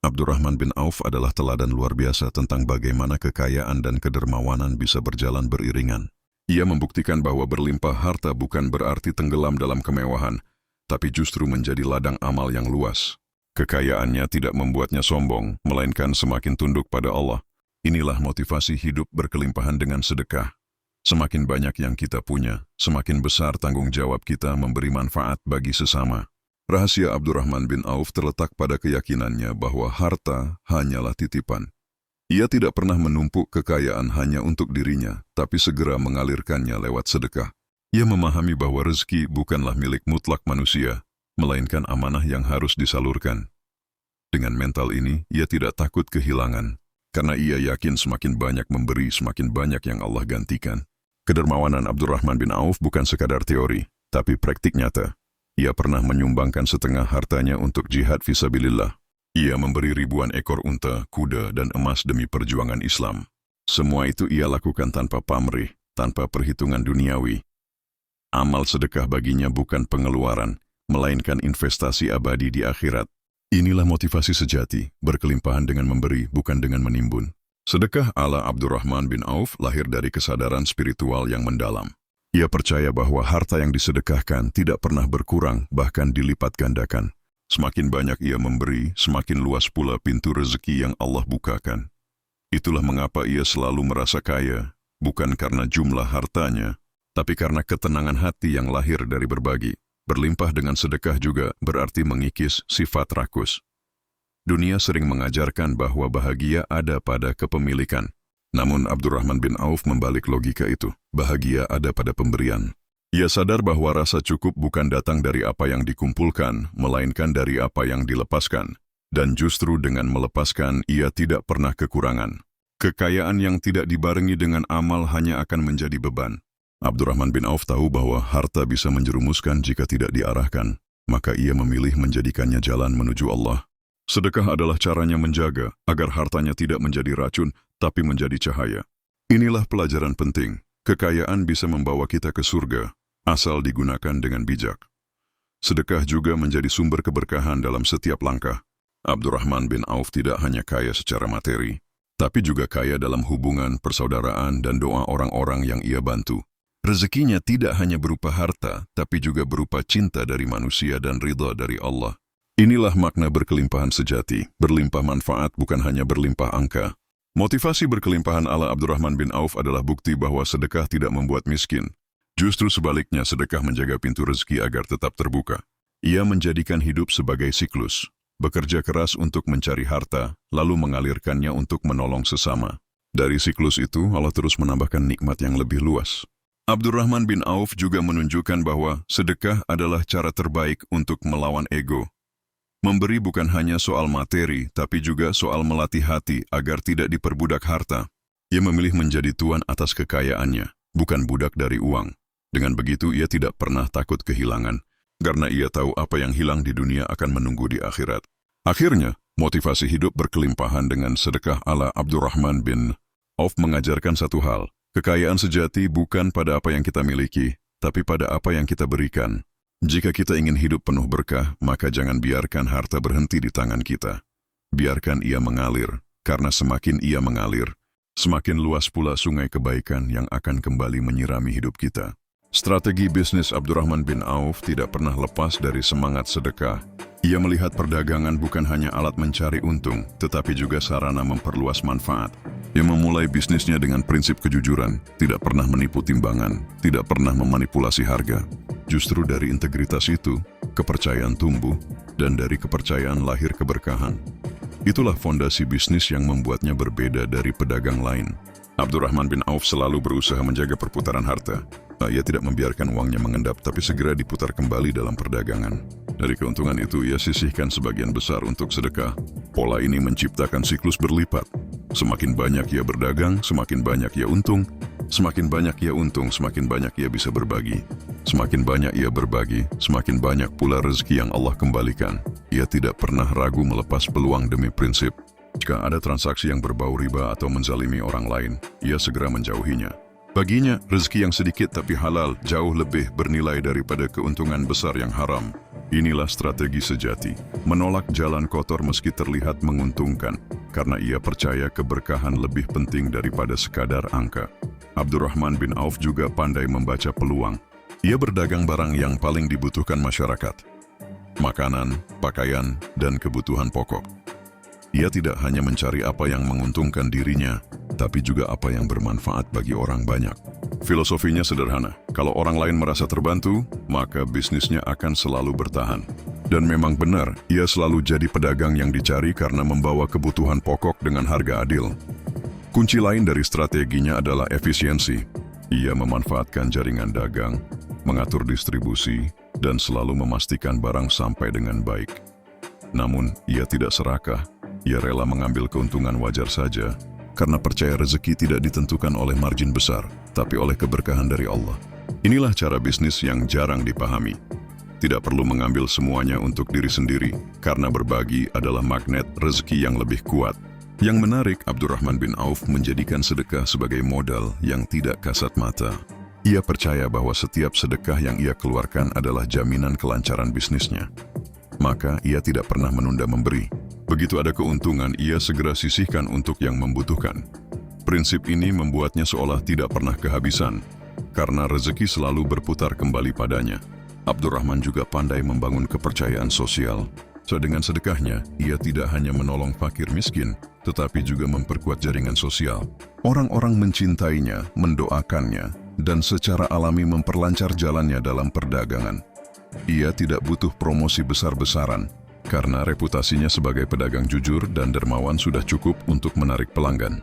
Abdurrahman bin Auf adalah teladan luar biasa tentang bagaimana kekayaan dan kedermawanan bisa berjalan beriringan. Ia membuktikan bahwa berlimpah harta bukan berarti tenggelam dalam kemewahan, tapi justru menjadi ladang amal yang luas. Kekayaannya tidak membuatnya sombong, melainkan semakin tunduk pada Allah. Inilah motivasi hidup berkelimpahan dengan sedekah. Semakin banyak yang kita punya, semakin besar tanggung jawab kita memberi manfaat bagi sesama. Rahasia Abdurrahman bin Auf terletak pada keyakinannya bahwa harta hanyalah titipan. Ia tidak pernah menumpuk kekayaan hanya untuk dirinya, tapi segera mengalirkannya lewat sedekah. Ia memahami bahwa rezeki bukanlah milik mutlak manusia, melainkan amanah yang harus disalurkan. Dengan mental ini, ia tidak takut kehilangan, karena ia yakin semakin banyak memberi, semakin banyak yang Allah gantikan. Kedermawanan Abdurrahman bin Auf bukan sekadar teori, tapi praktik nyata. Ia pernah menyumbangkan setengah hartanya untuk jihad fisabilillah. Ia memberi ribuan ekor unta, kuda, dan emas demi perjuangan Islam. Semua itu ia lakukan tanpa pamrih, tanpa perhitungan duniawi. Amal sedekah baginya bukan pengeluaran, melainkan investasi abadi di akhirat. Inilah motivasi sejati, berkelimpahan dengan memberi, bukan dengan menimbun. Sedekah ala Abdurrahman bin Auf lahir dari kesadaran spiritual yang mendalam. Ia percaya bahwa harta yang disedekahkan tidak pernah berkurang, bahkan dilipat gandakan. Semakin banyak ia memberi, semakin luas pula pintu rezeki yang Allah bukakan. Itulah mengapa ia selalu merasa kaya, bukan karena jumlah hartanya, tapi karena ketenangan hati yang lahir dari berbagi. Berlimpah dengan sedekah juga berarti mengikis sifat rakus. Dunia sering mengajarkan bahwa bahagia ada pada kepemilikan. Namun Abdurrahman bin Auf membalik logika itu. Bahagia ada pada pemberian. Ia sadar bahwa rasa cukup bukan datang dari apa yang dikumpulkan, melainkan dari apa yang dilepaskan. Dan justru dengan melepaskan, ia tidak pernah kekurangan. Kekayaan yang tidak dibarengi dengan amal hanya akan menjadi beban. Abdurrahman bin Auf tahu bahwa harta bisa menjerumuskan jika tidak diarahkan, maka ia memilih menjadikannya jalan menuju Allah. Sedekah adalah caranya menjaga agar hartanya tidak menjadi racun, tapi menjadi cahaya. Inilah pelajaran penting. Kekayaan bisa membawa kita ke surga, asal digunakan dengan bijak. Sedekah juga menjadi sumber keberkahan dalam setiap langkah. Abdurrahman bin Auf tidak hanya kaya secara materi, tapi juga kaya dalam hubungan, persaudaraan, dan doa orang-orang yang ia bantu. Rezekinya tidak hanya berupa harta, tapi juga berupa cinta dari manusia dan ridha dari Allah. Inilah makna berkelimpahan sejati, berlimpah manfaat bukan hanya berlimpah angka. Motivasi berkelimpahan ala Abdurrahman bin Auf adalah bukti bahwa sedekah tidak membuat miskin. Justru sebaliknya, sedekah menjaga pintu rezeki agar tetap terbuka. Ia menjadikan hidup sebagai siklus, bekerja keras untuk mencari harta, lalu mengalirkannya untuk menolong sesama. Dari siklus itu, Allah terus menambahkan nikmat yang lebih luas. Abdurrahman bin Auf juga menunjukkan bahwa sedekah adalah cara terbaik untuk melawan ego. Memberi bukan hanya soal materi, tapi juga soal melatih hati agar tidak diperbudak harta. Ia memilih menjadi tuan atas kekayaannya, bukan budak dari uang. Dengan begitu, ia tidak pernah takut kehilangan, karena ia tahu apa yang hilang di dunia akan menunggu di akhirat. Akhirnya, motivasi hidup berkelimpahan dengan sedekah ala Abdurrahman bin Auf mengajarkan satu hal. Kekayaan sejati bukan pada apa yang kita miliki, tapi pada apa yang kita berikan. Jika kita ingin hidup penuh berkah, maka jangan biarkan harta berhenti di tangan kita. Biarkan ia mengalir, karena semakin ia mengalir, semakin luas pula sungai kebaikan yang akan kembali menyirami hidup kita. Strategi bisnis Abdurrahman bin Auf tidak pernah lepas dari semangat sedekah. Ia melihat perdagangan bukan hanya alat mencari untung, tetapi juga sarana memperluas manfaat. Ia memulai bisnisnya dengan prinsip kejujuran, tidak pernah menipu timbangan, tidak pernah memanipulasi harga. Justru dari integritas itu, kepercayaan tumbuh, dan dari kepercayaan lahir keberkahan. Itulah fondasi bisnis yang membuatnya berbeda dari pedagang lain. Abdurrahman bin Auf selalu berusaha menjaga perputaran harta. Ia tidak membiarkan uangnya mengendap, tapi segera diputar kembali dalam perdagangan. Dari keuntungan itu, ia sisihkan sebagian besar untuk sedekah. Pola ini menciptakan siklus berlipat. Semakin banyak ia berdagang, semakin banyak ia untung. Semakin banyak ia untung, semakin banyak ia bisa berbagi. Semakin banyak ia berbagi, semakin banyak pula rezeki yang Allah kembalikan. Ia tidak pernah ragu melepas peluang demi prinsip. Jika ada transaksi yang berbau riba atau menzalimi orang lain, ia segera menjauhinya. Baginya, rezeki yang sedikit tapi halal jauh lebih bernilai daripada keuntungan besar yang haram. Inilah strategi sejati, menolak jalan kotor meski terlihat menguntungkan, karena ia percaya keberkahan lebih penting daripada sekadar angka. Abdurrahman bin Auf juga pandai membaca peluang. Ia berdagang barang yang paling dibutuhkan masyarakat, makanan, pakaian, dan kebutuhan pokok. Ia tidak hanya mencari apa yang menguntungkan dirinya, tapi juga apa yang bermanfaat bagi orang banyak. Filosofinya sederhana, kalau orang lain merasa terbantu, maka bisnisnya akan selalu bertahan. Dan memang benar, ia selalu jadi pedagang yang dicari karena membawa kebutuhan pokok dengan harga adil. Kunci lain dari strateginya adalah efisiensi. Ia memanfaatkan jaringan dagang, mengatur distribusi, dan selalu memastikan barang sampai dengan baik. Namun, ia tidak serakah. Ia rela mengambil keuntungan wajar saja, karena percaya rezeki tidak ditentukan oleh margin besar, tapi oleh keberkahan dari Allah. Inilah cara bisnis yang jarang dipahami. Tidak perlu mengambil semuanya untuk diri sendiri, karena berbagi adalah magnet rezeki yang lebih kuat. Yang menarik, Abdurrahman bin Auf menjadikan sedekah sebagai modal yang tidak kasat mata. Ia percaya bahwa setiap sedekah yang ia keluarkan adalah jaminan kelancaran bisnisnya. Maka ia tidak pernah menunda memberi. Begitu ada keuntungan, ia segera sisihkan untuk yang membutuhkan. Prinsip ini membuatnya seolah tidak pernah kehabisan, karena rezeki selalu berputar kembali padanya. Abdurrahman juga pandai membangun kepercayaan sosial. Dengan sedekahnya, ia tidak hanya menolong fakir miskin, tetapi juga memperkuat jaringan sosial. Orang-orang mencintainya, mendoakannya, dan secara alami memperlancar jalannya dalam perdagangan. Ia tidak butuh promosi besar-besaran, karena reputasinya sebagai pedagang jujur dan dermawan sudah cukup untuk menarik pelanggan.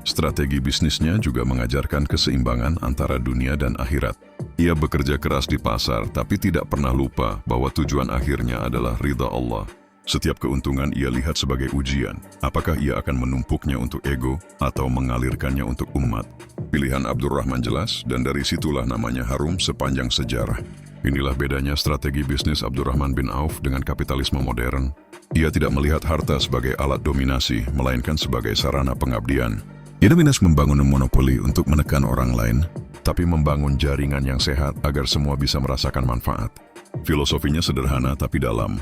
Strategi bisnisnya juga mengajarkan keseimbangan antara dunia dan akhirat. Ia bekerja keras di pasar, tapi tidak pernah lupa bahwa tujuan akhirnya adalah ridha Allah. Setiap keuntungan ia lihat sebagai ujian. Apakah ia akan menumpuknya untuk ego atau mengalirkannya untuk umat? Pilihan Abdurrahman jelas, dan dari situlah namanya harum sepanjang sejarah. Inilah bedanya strategi bisnis Abdurrahman bin Auf dengan kapitalisme modern. Ia tidak melihat harta sebagai alat dominasi, melainkan sebagai sarana pengabdian. Ia tidak membangun monopoli untuk menekan orang lain, tapi membangun jaringan yang sehat agar semua bisa merasakan manfaat. Filosofinya sederhana tapi dalam.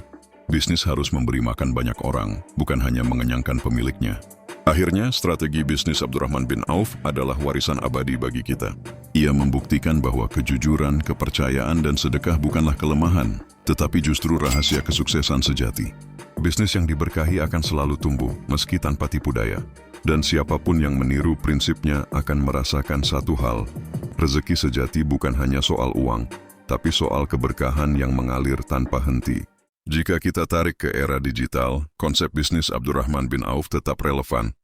Bisnis harus memberi makan banyak orang, bukan hanya mengenyangkan pemiliknya. Akhirnya, strategi bisnis Abdurrahman bin Auf adalah warisan abadi bagi kita. Ia membuktikan bahwa kejujuran, kepercayaan, dan sedekah bukanlah kelemahan, tetapi justru rahasia kesuksesan sejati. Bisnis yang diberkahi akan selalu tumbuh, meski tanpa tipu daya. Dan siapapun yang meniru prinsipnya akan merasakan satu hal. Rezeki sejati bukan hanya soal uang, tapi soal keberkahan yang mengalir tanpa henti. Jika kita tarik ke era digital, konsep bisnis Abdurrahman bin Auf tetap relevan,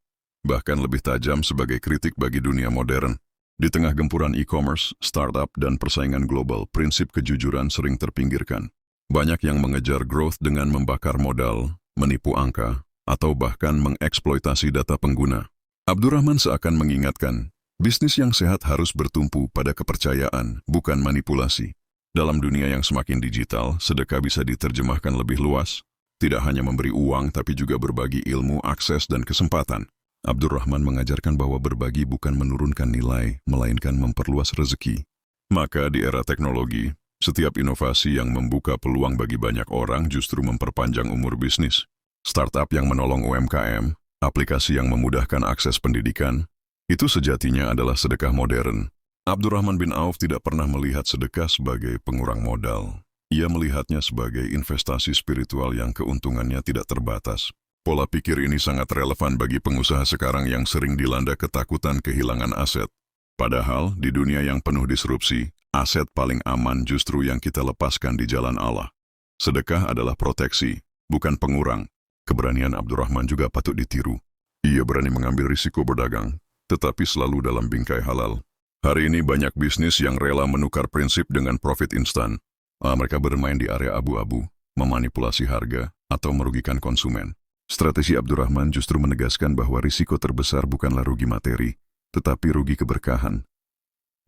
bahkan lebih tajam sebagai kritik bagi dunia modern. Di tengah gempuran e-commerce, startup, dan persaingan global, prinsip kejujuran sering terpinggirkan. Banyak yang mengejar growth dengan membakar modal, menipu angka, atau bahkan mengeksploitasi data pengguna. Abdurrahman seakan mengingatkan, bisnis yang sehat harus bertumpu pada kepercayaan, bukan manipulasi. Dalam dunia yang semakin digital, sedekah bisa diterjemahkan lebih luas. Tidak hanya memberi uang, tapi juga berbagi ilmu, akses, dan kesempatan. Abdurrahman mengajarkan bahwa berbagi bukan menurunkan nilai, melainkan memperluas rezeki. Maka di era teknologi, setiap inovasi yang membuka peluang bagi banyak orang justru memperpanjang umur bisnis. Startup yang menolong UMKM, aplikasi yang memudahkan akses pendidikan, itu sejatinya adalah sedekah modern. Abdurrahman bin Auf tidak pernah melihat sedekah sebagai pengurang modal. Ia melihatnya sebagai investasi spiritual yang keuntungannya tidak terbatas. Pola pikir ini sangat relevan bagi pengusaha sekarang yang sering dilanda ketakutan kehilangan aset. Padahal, di dunia yang penuh disrupsi, aset paling aman justru yang kita lepaskan di jalan Allah. Sedekah adalah proteksi, bukan pengurang. Keberanian Abdurrahman juga patut ditiru. Ia berani mengambil risiko berdagang, tetapi selalu dalam bingkai halal. Hari ini banyak bisnis yang rela menukar prinsip dengan profit instan. Mereka bermain di area abu-abu, memanipulasi harga, atau merugikan konsumen. Strategi Abdurrahman justru menegaskan bahwa risiko terbesar bukanlah rugi materi, tetapi rugi keberkahan.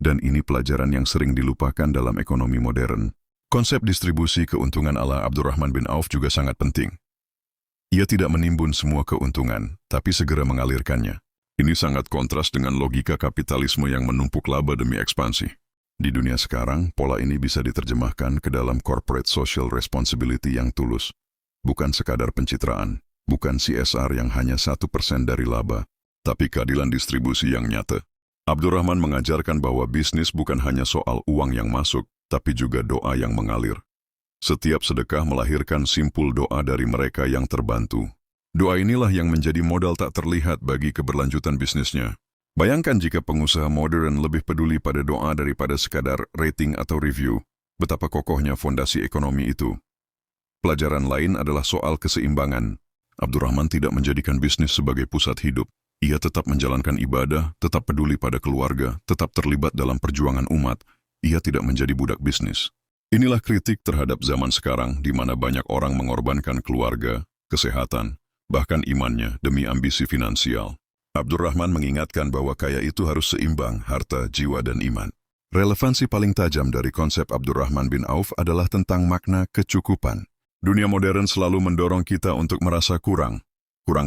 Dan ini pelajaran yang sering dilupakan dalam ekonomi modern. Konsep distribusi keuntungan ala Abdurrahman bin Auf juga sangat penting. Ia tidak menimbun semua keuntungan, tapi segera mengalirkannya. Ini sangat kontras dengan logika kapitalisme yang menumpuk laba demi ekspansi. Di dunia sekarang, pola ini bisa diterjemahkan ke dalam corporate social responsibility yang tulus. Bukan sekadar pencitraan, bukan CSR yang hanya 1% dari laba, tapi keadilan distribusi yang nyata. Abdurrahman mengajarkan bahwa bisnis bukan hanya soal uang yang masuk, tapi juga doa yang mengalir. Setiap sedekah melahirkan simpul doa dari mereka yang terbantu. Doa inilah yang menjadi modal tak terlihat bagi keberlanjutan bisnisnya. Bayangkan jika pengusaha modern lebih peduli pada doa daripada sekadar rating atau review, betapa kokohnya fondasi ekonomi itu. Pelajaran lain adalah soal keseimbangan. Abdurrahman tidak menjadikan bisnis sebagai pusat hidup. Ia tetap menjalankan ibadah, tetap peduli pada keluarga, tetap terlibat dalam perjuangan umat. Ia tidak menjadi budak bisnis. Inilah kritik terhadap zaman sekarang di mana banyak orang mengorbankan keluarga, kesehatan, bahkan imannya demi ambisi finansial. Abdurrahman mengingatkan bahwa kaya itu harus seimbang harta, jiwa, dan iman. Relevansi paling tajam dari konsep Abdurrahman bin Auf adalah tentang makna kecukupan. Dunia modern selalu mendorong kita untuk merasa kurang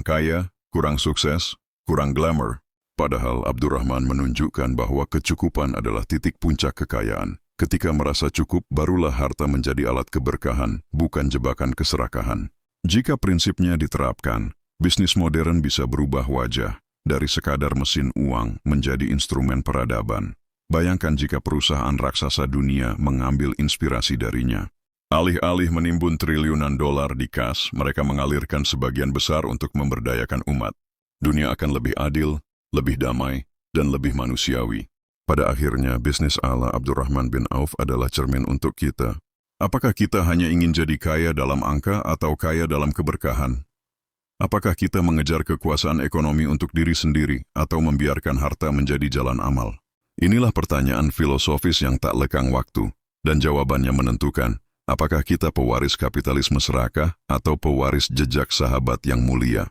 kaya, kurang sukses, kurang glamour. Padahal Abdurrahman menunjukkan bahwa kecukupan adalah titik puncak kekayaan. Ketika merasa cukup, barulah harta menjadi alat keberkahan, bukan jebakan keserakahan. Jika prinsipnya diterapkan, bisnis modern bisa berubah wajah, dari sekadar mesin uang menjadi instrumen peradaban. Bayangkan jika perusahaan raksasa dunia mengambil inspirasi darinya. Alih-alih menimbun triliunan dolar di kas, mereka mengalirkan sebagian besar untuk memberdayakan umat. Dunia akan lebih adil, lebih damai, dan lebih manusiawi. Pada akhirnya, bisnis ala Abdurrahman bin Auf adalah cermin untuk kita. Apakah kita hanya ingin jadi kaya dalam angka atau kaya dalam keberkahan? Apakah kita mengejar kekuasaan ekonomi untuk diri sendiri atau membiarkan harta menjadi jalan amal? Inilah pertanyaan filosofis yang tak lekang waktu, dan jawabannya menentukan apakah kita pewaris kapitalisme serakah atau pewaris jejak sahabat yang mulia.